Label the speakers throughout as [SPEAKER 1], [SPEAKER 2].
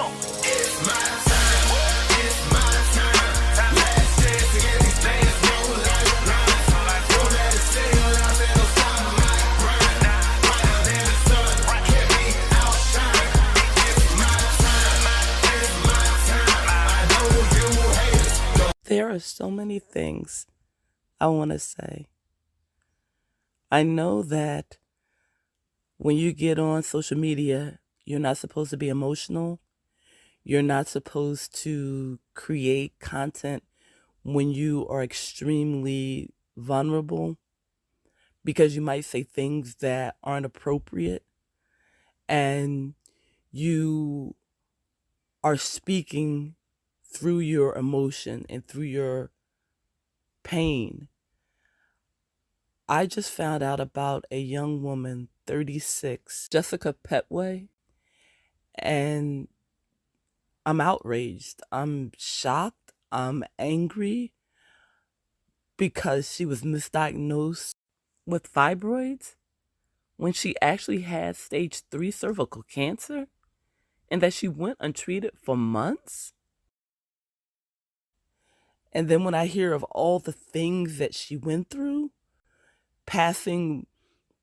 [SPEAKER 1] on. It's my time. It's my time. Last chance to get these things roll like a line. Don't let it sail out there, no stop my grind. Brighter than the sun, can't be outshine. It's my time. It's my time. I know you haters.
[SPEAKER 2] There are so many things I want to say. I know that when you get on social media, you're not supposed to be emotional. You're not supposed to create content when you are extremely vulnerable, because you might say things that aren't appropriate, and you are speaking through your emotion and through your pain. I just found out about a young woman, 36, Jessica Pettway, and I'm outraged. I'm shocked. I'm angry because she was misdiagnosed with fibroids when she actually had stage 3 cervical cancer, and that she went untreated for months. And then when I hear of all the things that she went through, passing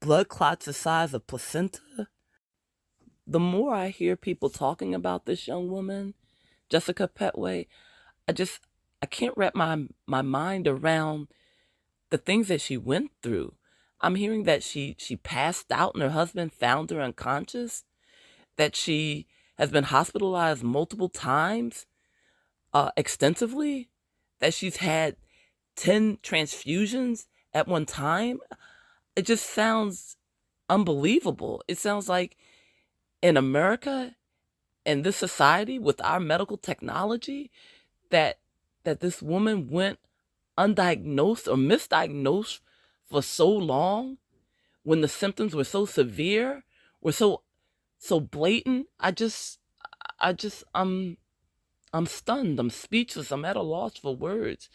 [SPEAKER 2] blood clots the size of placenta, the more I hear people talking about this young woman, Jessica Pettway, I can't wrap my mind around the things that she went through. I'm hearing that she passed out and her husband found her unconscious, that she has been hospitalized multiple times, extensively, that she's had 10 transfusions at one time. It just sounds unbelievable. It sounds like in America, in this society, with our medical technology, that this woman went undiagnosed or misdiagnosed for so long, when the symptoms were so severe, were so blatant. I'm stunned. I'm speechless. I'm at a loss for words.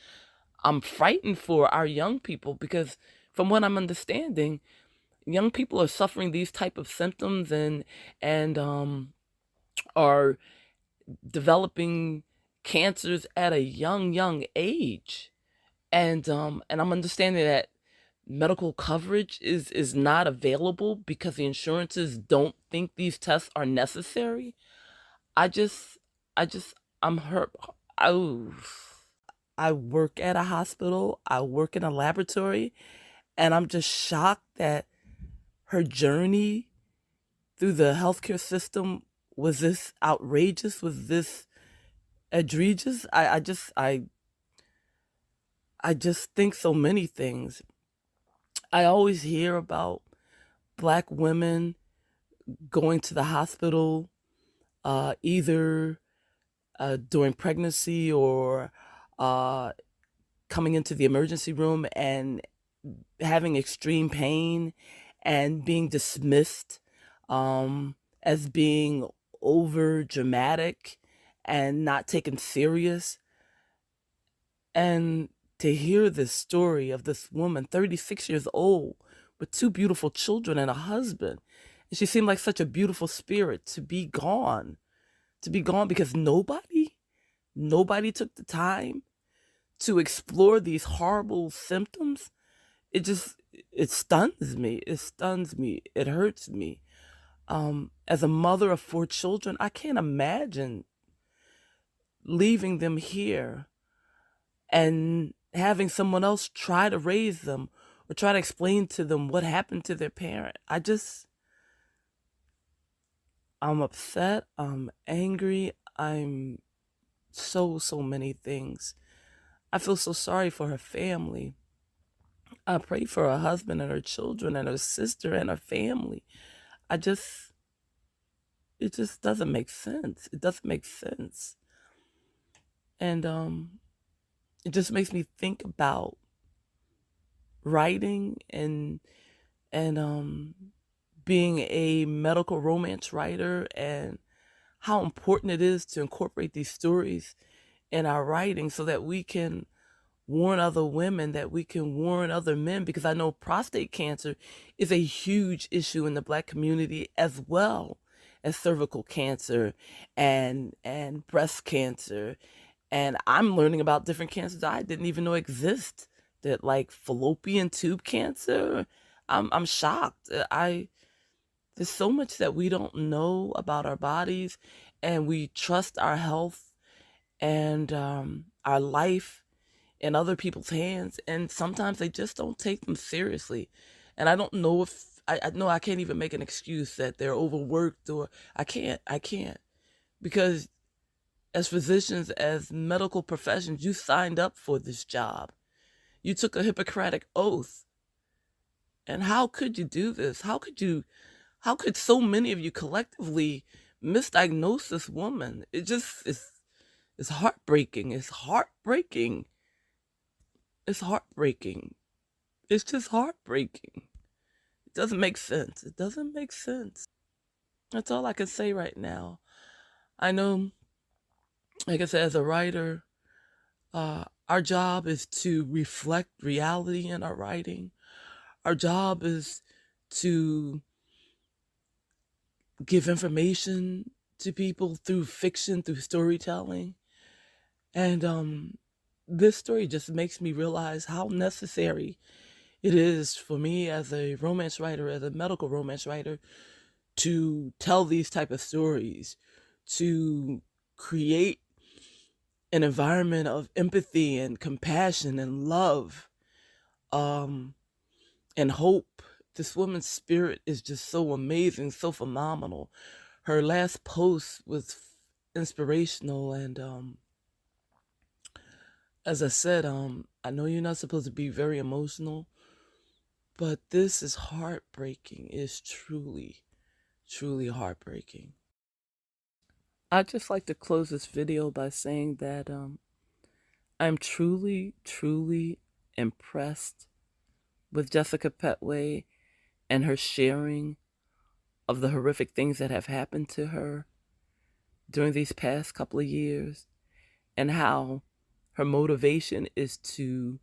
[SPEAKER 2] I'm frightened for our young people, because from what I'm understanding, young people are suffering these type of symptoms and are developing cancers at a young age. And I'm understanding that medical coverage is not available because the insurances don't think these tests are necessary. I'm hurt. I work at a hospital. I work in a laboratory, and I'm just shocked that her journey through the healthcare system was this outrageous, was this egregious. I just think so many things. I always hear about Black women going to the hospital, either during pregnancy or coming into the emergency room and having extreme pain and being dismissed as being over dramatic and not taken serious. And to hear this story of this woman, 36 years old, with 2 beautiful children and a husband, and she seemed like such a beautiful spirit, to be gone because nobody took the time to explore these horrible symptoms. It stuns me. It hurts me. As a mother of 4 children, I can't imagine leaving them here and having someone else try to raise them or try to explain to them what happened to their parent. I'm upset. I'm angry. I'm so many things. I feel so sorry for her family. I pray for her husband and her children and her sister and her family. It just doesn't make sense. It doesn't make sense. And it just makes me think about writing and being a medical romance writer, and how important it is to incorporate these stories in our writing so that we can warn other women, that we can warn other men, because I know prostate cancer is a huge issue in the Black community as well. as cervical cancer and breast cancer. And I'm learning about different cancers I didn't even know exist. That like fallopian tube cancer. I'm shocked. There's so much that we don't know about our bodies, and we trust our health and our life in other people's hands, and sometimes they just don't take them seriously. And I don't know if I know I can't even make an excuse that they're overworked, or I can't, because as physicians, as medical professions, you signed up for this job. You took a Hippocratic oath. And how could you do this? How could so many of you collectively misdiagnose this woman? It just it's heartbreaking. It's heartbreaking. It's heartbreaking. It's just heartbreaking. It doesn't make sense. It doesn't make sense. That's all I can say right now. I know, like I said, as a writer, our job is to reflect reality in our writing. Our job is to give information to people through fiction, through storytelling. And this story just makes me realize how necessary it is for me as a romance writer, as a medical romance writer, to tell these type of stories, to create an environment of empathy and compassion and love, and hope. This woman's spirit is just so amazing, so phenomenal. Her last post was inspirational, and as I said, I know you're not supposed to be very emotional, but this is heartbreaking. It's truly, truly heartbreaking. I'd just like to close this video by saying that I'm truly, truly impressed with Jessica Pettway and her sharing of the horrific things that have happened to her during these past couple of years, and how her motivation is to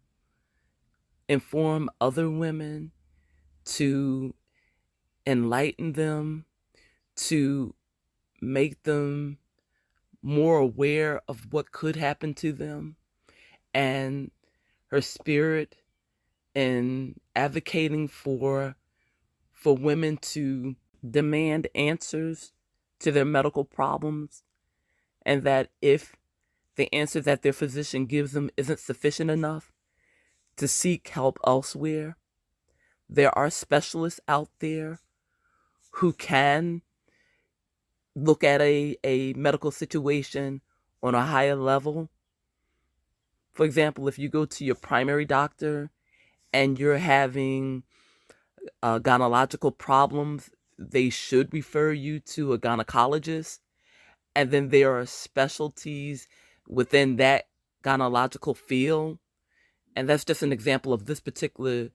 [SPEAKER 2] inform other women, to enlighten them, to make them more aware of what could happen to them. And her spirit in advocating for women to demand answers to their medical problems, and that if the answer that their physician gives them isn't sufficient enough, to seek help elsewhere. There are specialists out there who can look at a medical situation on a higher level. For example, if you go to your primary doctor and you're having gynecological problems, they should refer you to a gynecologist. And then there are specialties within that gynecological field. And that's just an example of this particular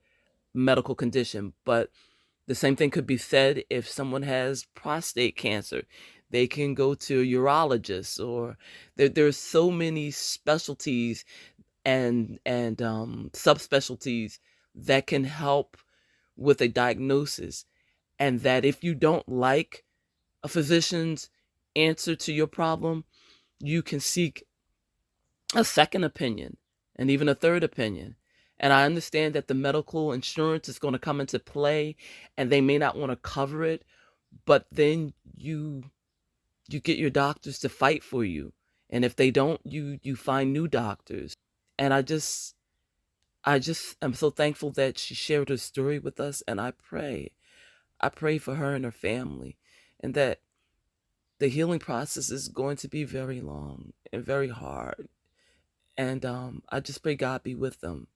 [SPEAKER 2] medical condition. But the same thing could be said if someone has prostate cancer. They can go to a urologist, or there's so many specialties and subspecialties that can help with a diagnosis. And that if you don't like a physician's answer to your problem, you can seek a second opinion and even a third opinion. And I understand that the medical insurance is going to come into play and they may not want to cover it, but then you get your doctors to fight for you. And if they don't, you find new doctors. And I just am so thankful that she shared her story with us. And I pray for her and her family, and that the healing process is going to be very long and very hard. And I just pray God be with them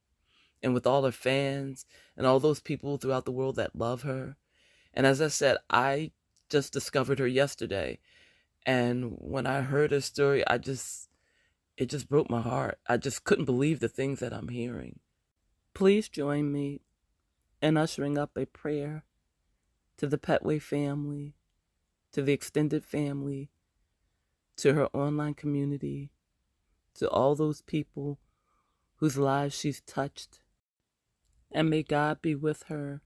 [SPEAKER 2] and with all her fans and all those people throughout the world that love her. And as I said, I just discovered her yesterday. And when I heard her story, it just broke my heart. I just couldn't believe the things that I'm hearing. Please join me in ushering up a prayer to the Pettway family, to the extended family, to her online community, to all those people whose lives she's touched. And may God be with her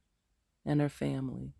[SPEAKER 2] and her family.